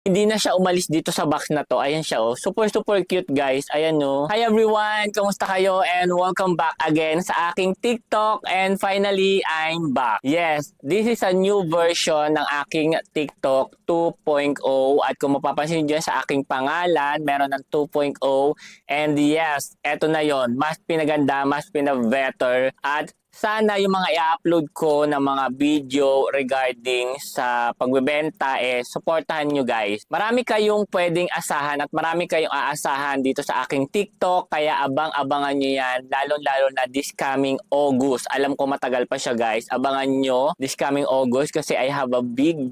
Hindi na siya umalis dito sa box na to. Ayan siya oh. Super super cute guys. Ayan no. Hi everyone! Kamusta kayo? And welcome back again sa aking TikTok. And finally, I'm back. Yes, this is a new version ng aking TikTok 2.0. At kung mapapansin nyo dyan sa aking pangalan, meron ng 2.0. And yes, eto na yon. Mas pinaganda, mas pinabetter. At sana yung mga i-upload ko na mga video regarding sa pagbebenta supportahan nyo guys. Marami kayong pwedeng asahan at marami kayong aasahan dito sa aking TikTok kaya abang-abangan nyo yan lalo-lalo na this coming August. Alam ko matagal pa siya guys. Abangan nyo this coming August kasi I have a big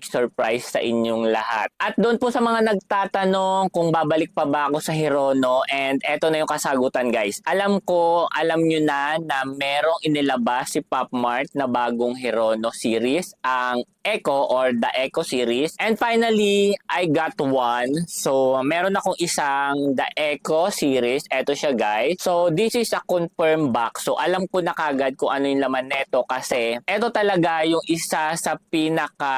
surprise sa inyong lahat. At doon po sa mga nagtatanong kung babalik pa ba ako sa Hirono and eto na yung kasagutan guys. Alam ko, alam nyo na merong inilabas si Pop Mart na bagong Hirono series, ang Echo or the Echo series. And finally, I got one. So, meron akong isang the Echo series. Eto siya guys. So, this is a confirmed box. So, alam ko na kagad kung ano yung laman neto kasi eto talaga yung isa sa pinaka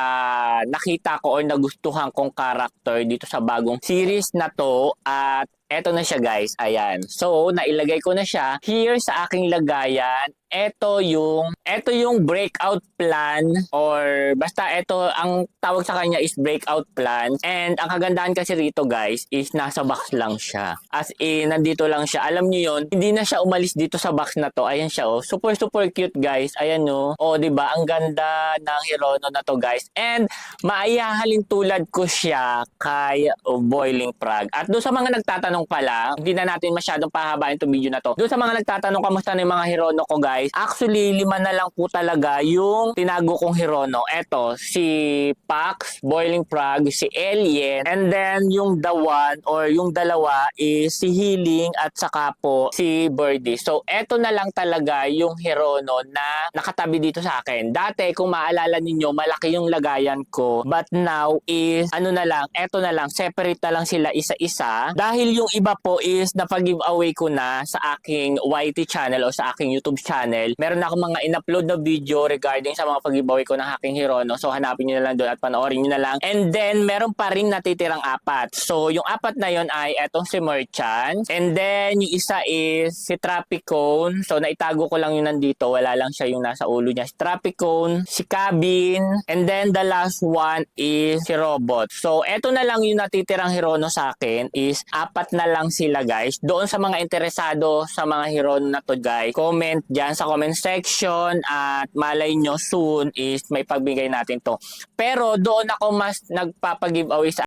nakita ko or nagustuhan kong character dito sa bagong series na to. At eto na siya guys. Ayan. So, nailagay ko na siya here sa aking lagayan. Ito yung breakout plan or basta ito ang tawag sa kanya is breakout plan. And ang kagandahan kasi rito guys is nasa box lang siya. As in, nandito lang siya. Alam niyo yon, hindi na siya umalis dito sa box na to. Ayan siya oh. Super cute guys. Ayan no. Oh, 'di ba? Ang ganda ng Hirono na to guys. And maihahalin tulad ko siya kay Boiling Frog. At doon sa mga nagtatanong pala, hindi na natin masyadong pahabain itong video na to. Doon sa mga nagtatanong kamusta na yung mga Hirono ko guys. Actually, 5 na lang po talaga yung tinago kong Hirono. Eto, si Pax, Boiling Frog, si Alien, and then yung the one or yung dalawa is si Healing at saka po si Birdie. So, eto na lang talaga yung Hirono na nakatabi dito sa akin. Dati, kung maalala ninyo, malaki yung lagayan ko. But now is, ano na lang, eto na lang, separate na lang sila isa-isa. Dahil yung iba po is napag-giveaway ko na sa aking YT channel o sa aking YouTube channel. Meron ako mga in-upload na video regarding sa mga pag-giveaway ko ng aking Hirono. So, hanapin nyo na lang doon at panoorin nyo na lang. And then, meron pa rin natitirang 4. So, yung 4 na yon ay etong si Merchant. And then, yung isa is si Trapicone. So, naitago ko lang yun nandito. Wala lang siya yung nasa ulo niya. Si Trapicone, si Cabin, and then the last one is si Robot. So, eto na lang yung natitirang Hirono sa akin is 4 na lang sila guys. Doon sa mga interesado sa mga Hirono na to guys, comment dyan sa comment section at malay nyo soon is may pagbigay natin to. Pero doon ako mas nagpapag-giveaway sa